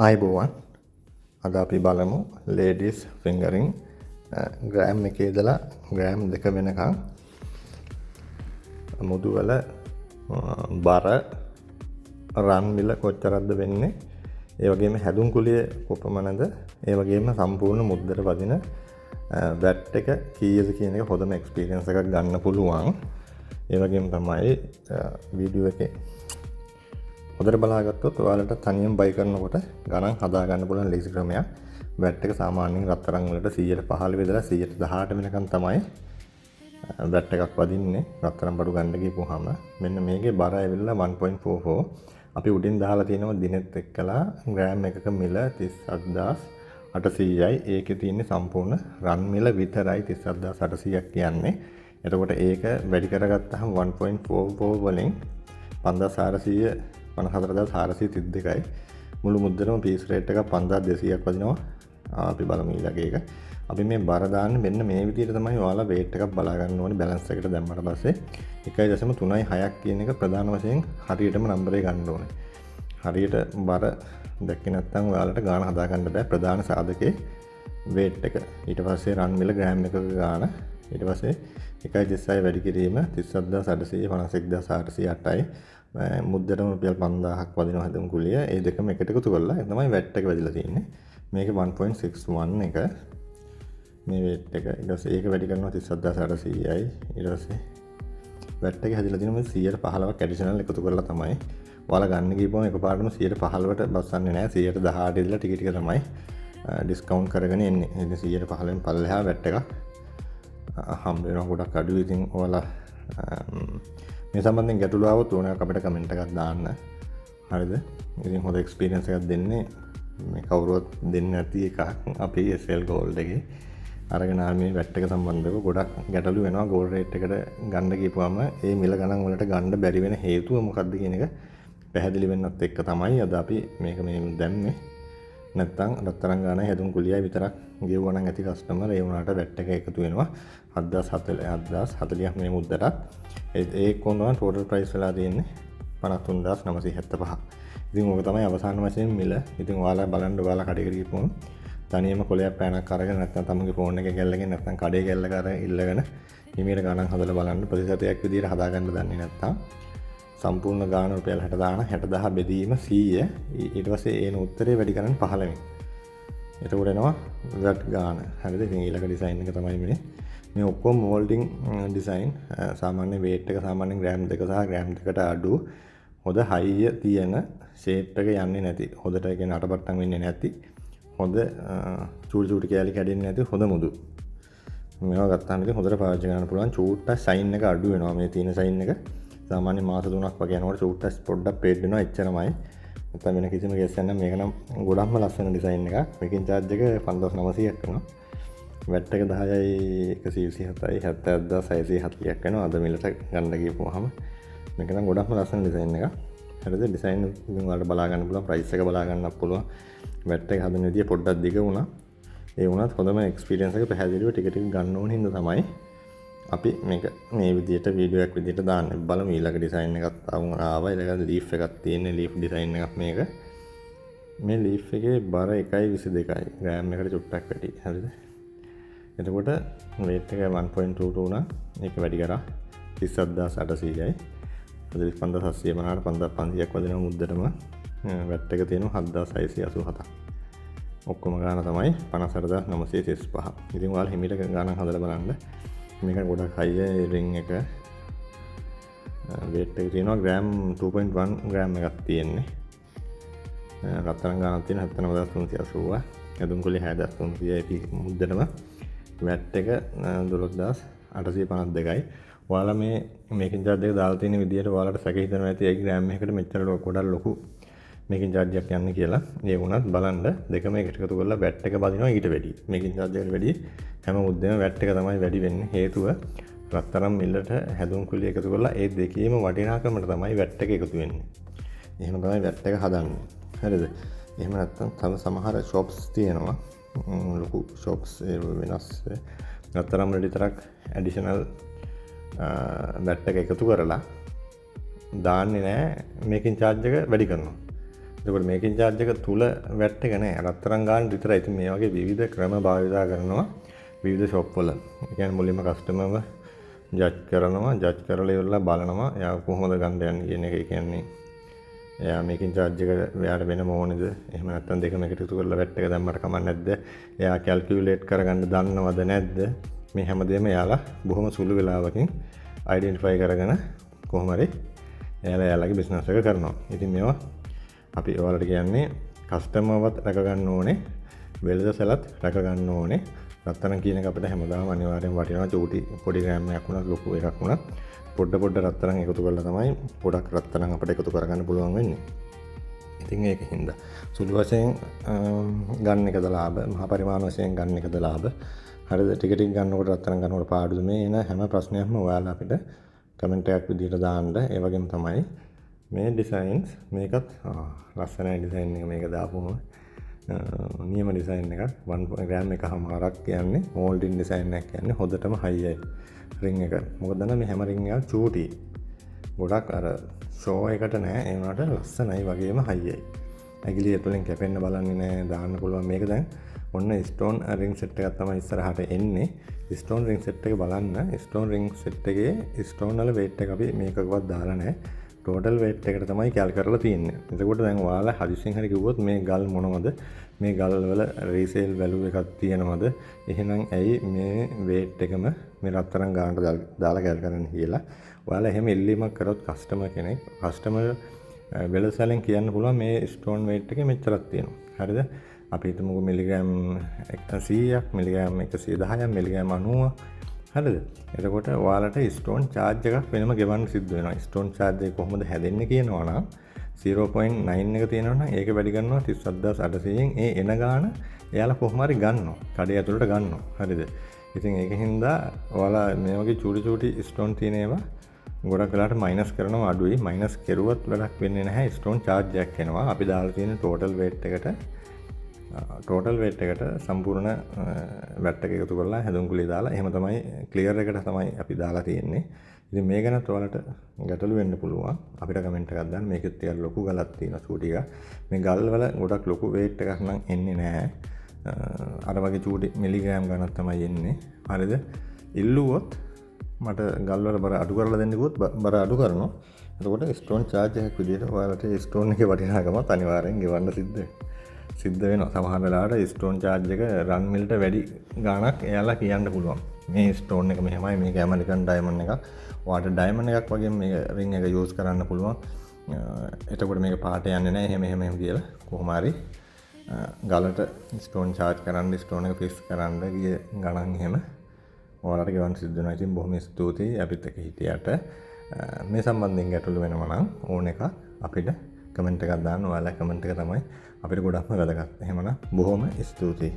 ආයිබෝවන් අද අපි බලමු ලේඩීස් ෆින්ගරින් ග්‍රෑම් එකේ ඉඳලා ග්‍රෑම් 2 වෙනකන් මුදුවල බර රන් මිල කොච්චරක්ද වෙන්නේ ඒ වගේම හැදුම් කුලිය කොපමණද ඒ වගේම සම්පූර්ණ මුද්දට වදින වැට් එක කීයද කියන එක හොඳම එක්ස්පීරියන්ස් එකක් ගන්න පුළුවන් ඒ වගේම තමයි වීඩියෝ එකේ හොඳට බලාගත්තොත් ඔයාලට තනියම බයි කරනකොට ගණන් හදා ගන්න පුළුවන් ලේසි ක්‍රමයක්. වැට් එක සාමාන්‍යයෙන් රත්තරන් වලට 115 ඉඳලා 118 වෙනකන් තමයි වැට් එකක් වදින්නේ. රත්තරන් බඩු ගන්න ගිහුවාම මෙන්න මේකේ බර ඇවිල්ලා 1.44. අපි උඩින් දාලා තියෙනවා දිනෙත් එක්කලා ග්‍රෑම් එකක මිල 37800යි. ඒකේ තියෙන්නේ සම්පූර්ණ රන් මිල විතරයි 37800ක් කියන්නේ. එතකොට ඒක වැඩි කරගත්තාම 1.44 වලින් 5400 54,432යි මුළු මුද්දරම පීස් රේට් එකක් 5200ක් වදිනවා. අපි බලමු ඊළඟ එක. අපි මේ බර දාන්න මෙන්න මේ විදිහට තමයි ඔයාලා weight එකක් බලා ගන්න ඕනේ බැලන්ස් එකට දැම්මට පස්සේ 1.36ක් කියන එක ප්‍රධාන වශයෙන් හරියටම නම්බරේ ගන්න ඕනේ. හරියට බර දැක්කේ නැත්නම් ඔයාලට ගාන හදා ගන්න බෑ ප්‍රධාන සාධකේ weight එක. ඊට පස්සේ රන් මිල ග්‍රෑම් එකක ගාන ඊට පස්සේ 1.36 වැඩි කිරීම 37851,408යි. මුද්දටම රුපියල් 5000ක් වදිනවා හැදුම් කුලිය. ඒ දෙකම එකට එකතු කරලා ඒ තමයි වැට් එක වැදිලා තියෙන්නේ. මේක 1.61 එක. මේ weight එක. ඊට පස්සේ ඒක වැඩි කරනවා 37800යි. ඊට පස්සේ වැට් එක හැදිලා තියෙනවා 115ක් ඇඩිෂනල් එකතු කරලා තමයි. ඔයාලා ගන්න ගිහපුවම එකපාරටම 115ට බස්සන්නේ නැහැ. 118 ඉඳලා ටික ටික තමයි ඩිස්කවුන්ට් කරගෙන එන්නේ. ඉතින් 115න් පල්ලෙහා වැට් එකක් හම්බ වෙනවා ගොඩක් අඩුයි. ඉතින් ඔයාලා මේ සම්බන්ධයෙන් ගැටලු ආවොත් ඕනෑමක් අපිට කමෙන්ට් එකක් දාන්න. හරිද? ඉතින් හොඳ එක්ස්පීරියන්ස් එකක් දෙන්නේ මේ කවුරුවත් දෙන්නේ නැති එකක් අපේ SL Gold එකේ. අරගෙන ආන්නේ වැට් එක සම්බන්ධව ගොඩක් ගැටලු වෙනවා. ගෝල්ඩ් රේට් එකට ගන්න ගිහපුවම ඒ මිල ගණන් වලට ගන්න බැරි වෙන හේතුව මොකක්ද කියන එක පැහැදිලි වෙන්නත් එක්ක තමයි අද අපි මේක මේ දැම්මේ. නැත්තම් රත්තරන් ගාන හැදුම් කුලියයි විතරක් ගෙවුවා නම් ඇති කස්ටමර් ඒ වුණාට වැට් එක එකතු වෙනවා 7040ක් මේ මුද්දට. ඒ කොන්දම ටෝටල් ප්‍රයිස් වෙලා තියෙන්නේ 53975. ඉතින් ඕක තමයි අවසාන වශයෙන් මිල. ඉතින් ඔයාලා බලන්න ඔයාලා කඩේකට ගිහපුවම තනියම කොලයක් පෑනක් අරගෙන නැත්නම් තමන්ගේ ෆෝන් එක ගැල්ලගෙන නැත්නම් කඩේ ගැල්ලක අර ඉල්ලගෙන හිමීට ගණන් හදලා බලන්න ප්‍රතිශතයක් විදිහට හදාගන්න දන්නේ නැත්නම් සම්පූර්ණ ගාන රුපියල් 60000 බෙදීම 100. ඊට පස්සේ ඒන උත්තරේ වැඩි කරන්න 15. එතකොට එනවා වැට් ගාන. හරිද? ඉතින් ඊළඟ ඩිසයින් එක තමයි මේ ඔක්කොම මෝල්ඩින් ඩිසයින්. සාමාන්‍ය weight එක සාමාන්‍යයෙන් ග්‍රෑම් 2 සහ ග්‍රෑම් 2කට අඩු හොඳ හයිය තියෙන ෂේප් එක යන්නේ නැති හොඳට කියන අටපට්ටම් වෙන්නේ නැති හොඳ චූටි චූටි කැලි කැඩෙන්නේ නැති හොඳ මුදු. මේවා ගත්තාම ඉතින් හොඳට පාවිච්චි කරන්න පුළුවන්. චූට්ටක් සයින් එක අඩු වෙනවා මේ තියෙන සයින් එක. සාමාන්‍ය මාස 3ක් වගේ යනකොට චූට්ටක් පොඩ්ඩක් පේඩ් වෙනවා එච්චරමයි. නැත්නම් වෙන කිසිම කේස් එකක් නැහැ. මේක නම් ගොඩක්ම ලස්සන ඩිසයින් එකක්. මේකෙන් charge එක 5900ක් වෙනවා. වැට් එක 10යි 127යි 70640ක් වෙනවා. අද මිලට ගන්න ගිහපුවාම මේක නම් ගොඩක්ම ලස්සන ඩිසයින් එකක්. හරිද? ඩිසයින් ඉතින් ඔයාලට බලා ගන්න පුළුවන්. ප්‍රයිස් එක බලා ගන්නත් පුළුවන්. වැට් එක හදන විදිය පොඩ්ඩක් දිග වුණා. ඒ වුණත් හොඳම එක්ස්පීරියන්ස් එක පැහැදිලිව ටික ටික ගන්න ඕන හින්දා තමයි අපි මේක මේ විදියට වීඩියෝ එකක් විදියට දාන්නේ. බලමු ඊළඟ ඩිසයින් එකක් ආවා. ඊළඟ ලීෆ් එකක් තියෙන්නේ. ලීෆ් ඩිසයින් එකක් මේක. මේ ලීෆ් එකේ බර 1.22යි. ග්‍රෑම් එකට චුට්ටක් වැඩි. හරිද? එතකොට weight එක 1.22 නම් ඒක වැඩි කරා 37800යි. 45700 මනාට 5500ක් වදිනවා මුද්දටම. වැට් එක තියෙනවා 7687ක්. ඔක්කොම ගාන තමයි 58935. ඉතින් ඔයාලා හිමීට ගානක් හදලා බලන්න. මේක ගොඩක් හයි රින් එක. weight එක තියෙනවා ග්‍රෑම් 2.1 ග්‍රෑම් එකක් තියෙන්නේ. රත්තරන් ගානක් තියෙන 79380. හැදුම් කුලිය 60300යි මුද්දටම. වැට් එක 12852යි. ඔයාලා මේකෙන් charge එක දාලා තියෙන විදිහට ඔයාලට සැක හිතෙනවා ඇති ඒ ග්‍රෑම් එකකට මෙච්චර ගොඩක් ලොකු මේකෙන් charge එකක් යන්නේ කියලා. ඒ වුණත් බලන්න දෙකම එකට එකතු කරලා වැට් එක බදිනවා ඊට වැඩි. මේකෙන් charge එකට වැඩි හැම මුද්දේම වැට් එක තමයි වැඩි වෙන්නේ. හේතුව රත්තරන් මිල්ලට හැදුම් කුලිය එකතු කරලා ඒ දෙකේම වටිනාකමට තමයි වැට් එක එකතු වෙන්නේ. එහෙම තමයි වැට් එක හදන්නේ. හරිද? එහෙම නැත්නම් තව සමහර shops තියෙනවා. ලොකු shops වෙනස් රත්තරන් වල විතරක් ඇඩිෂනල් වැට් එක එකතු කරලා දාන්නේ නැහැ. මේකෙන් charge එක වැඩි කරනවා. එතකොට මේකින් චාර්ජ් එක තුල වැට් එක නෑ. රත්තරන් ගාන විතරයි. ඉතින් මේ වගේ විවිධ ක්‍රම භාවිතා කරනවා විවිධ ෂොප් වල. ඒ කියන්නේ මුලින්ම කස්ටමර්ව ජජ් කරනවා. ජජ් කරලා ඉවරලා බලනවා. එයා කොහොමද ගන්න යන්නේ කියන එක. ඒ කියන්නේ එයා මේකින් චාර්ජ් එක එයාට වෙනම ඕනේද? එහෙම නැත්නම් දෙකම එකට එකතු කරලා වැට් එක දැම්මට කමක් නැද්ද? එයා කැල්කියුලේට් කරගන්න දන්නවද නැද්ද? මේ හැමදේම එයාලා බොහොම සුළු වෙලාවකින් අයිඩෙන්ටිෆයි කරගෙන කොහොම හරි එයාලගේ බිස්නස් එක කරනවා. ඉතින් මේවා අපි ඔයාලට කියන්නේ කස්ටමර්වත් රැක ගන්න ඕනේ, වෙළඳසැලත් රැක ගන්න ඕනේ. රත්තරන් කියන එක අපිට හැමදාම අනිවාර්යෙන් වටිනවා. චූටි පොඩි ග්‍රෑම් එකක් වුණත් ලොකු එකක් වුණත් පොඩ රත්තරන් එකතු කරලා තමයි පොඩක් රත්තරන් අපිට එකතු කරගන්න පුළුවන් වෙන්නේ. ඉතින් ඒක හින්දා සුළු වශයෙන් ගන්න එකද ලාභ, මහා පරිමාණ වශයෙන් ගන්න එකද ලාභ. හරිද? ටික ටික ගන්නකොට රත්තරන් ගන්නකොට පාඩුද? මේ එන හැම ප්‍රශ්නයක්ම ඔයාලා අපිට කමෙන්ට් එකක් විදිහට දාන්න. ඒ වගේම තමයි මේ ඩිසයින්ස් මේකත් ලස්සනයි ඩිසයින් එක මේක දාපුවම නියම ඩිසයින් එකක් 1 ග්‍රෑම් එකමාරක් කියන්නේ මෝල්ඩින් ඩිසයින් එකක් කියන්නේ හොඳටම හයියි රින් එක. මොකද මේ හැම රින් එකක් චූටි. ගොඩක් අර ෂෝ එකට නෑ. ඒ වුණාට ලස්සනයි වගේම හයියි. ඇගිලි ඇතුලෙන් කැපෙන්න බලන්නේ නෑ. දාන්න පුළුවන් මේක දැන් ඔන්න ස්ටෝන් රින් සෙට් එකක් තමයි ඉස්සරහට එන්නේ. ස්ටෝන් රින් සෙට් එක බලන්න. ස්ටෝන් රින් සෙට් එකේ ස්ටෝන් වල වේට් එක අපි මේකකවත් දාලා නෑ. ටෝටල් වේට් එකට තමයි කැල් කරලා තියෙන්නේ. එතකොට දැන් ඔයාලා හදිසියෙන් හරි කිව්වොත් මේ ගල් මොනවද? මේ ගල් වල රීසේල් වැලියු එකක් තියෙනවද? එහෙනම් ඇයි මේ වේට් එකම මේ රත්තරන් ගානට දාලා කැල් කරන්නේ කියලා. ඔයාලා එහෙම ඉල්ලීමක් කරොත් කස්ටමර් කෙනෙක් වෙළඳසැලෙන් කියන්න පුළුවන් මේ ස්ටෝන් වේට් එකේ මෙච්චරක් තියෙනවා. හරිද? අපි හිතමුකෝ මිලිග්‍රෑම් 100ක්, මිලිග්‍රෑම් 110ක්, මිලිග්‍රෑම් 90ක්. හරිද? එතකොට ඔයාලට ස්ටෝන් චාර්ජ් එකක් වෙනම ගෙවන්න සිද්ධ වෙනවා. ස්ටෝන් චාර්ජ් එක කොහොමද හැදෙන්නේ කියනවා නම් 0.9 එක තියෙනවා නම් ඒක වැඩි කරනවා 37800න්. ඒ එන ගාන එයාලා කොහොම හරි ගන්නවා. කඩේ ඇතුළට ගන්නවා. හරිද? ඉතින් ඒක හින්දා ඔයාලා මේ වගේ චූටි ස්ටෝන් තියෙන ඒවා ගොඩක් වෙලාට මයිනස් කරනවා අඩුයි. මයිනස් කෙරුවත් වැඩක් වෙන්නේ නැහැ. ස්ටෝන් චාර්ජ් එකක් එනවා. අපි දාලා තියෙන ටෝටල් වේට් එකට සම්පූර්ණ වැට් එක එකතු කරලා හැදුම්කුලේ දාලා එහෙම තමයි ක්ලියර් එකට තමයි අපි දාලා තියෙන්නේ. ඉතින් මේ ගැනත් ඔයාලට ගැටලු වෙන්න පුළුවන්. අපිට කමෙන්ට් එකක් දාන්න. මේකෙත් ටිකක් ලොකු ගලක් තියෙනවා චූටි එක. මේ ගල් වල ගොඩක් ලොකු වේට් එකක් නම් එන්නේ නැහැ. අර වගේ චූටි මිලිග්‍රෑම් ගණක් තමයි එන්නේ. හරිද? ඉල්ලුවොත් මට ගල් වල බර අඩු කරලා දෙන්න කිව්වොත් බර අඩු කරනවා. එතකොට ස්ටෝන් චාර්ජ් එකක් විදියට ඔයාලට ස්ටෝන් එකේ වටිනාකමත් අනිවාර්යෙන් ගෙවන්න සිද්ධ වෙනවා. සමහර වෙලාවට ස්ටෝන් චාර්ජ් එක රන් මිල්ට වැඩි ගාණක් එයාලා කියන්න පුළුවන්. මේ ස්ටෝන් එක මෙහෙමයි, මේක ඇමරිකන් ඩයමන්ඩ් එකක්. ඔයාලට ඩයමන්ඩ් එකක් වගේ මේක රින් එක යූස් කරන්න පුළුවන්. එතකොට මේක පාට යන්නේ නැහැ. එහෙම කියලා කොහොම හරි ගලට ස්ටෝන් චාර්ජ් කරන්න, ස්ටෝන් එක ෆික්ස් කරන්න ගිය ගණන් එහෙම ඔයාලට ගෙවන්න සිද්ධ වෙනවා. ඉතින් බොහොම ස්තුතියි අපිත් එක්ක හිටියට. මේ සම්බන්ධයෙන් ගැටලු වෙනවා නම් ඕන එකක් අපිට කමෙන්ට් එකක් දාන්න. ඔයාලා කමෙන්ට් එක තමයි අපිට ගොඩක්ම වැදගත්. එහෙමනම් බොහොම ස්තුතියි.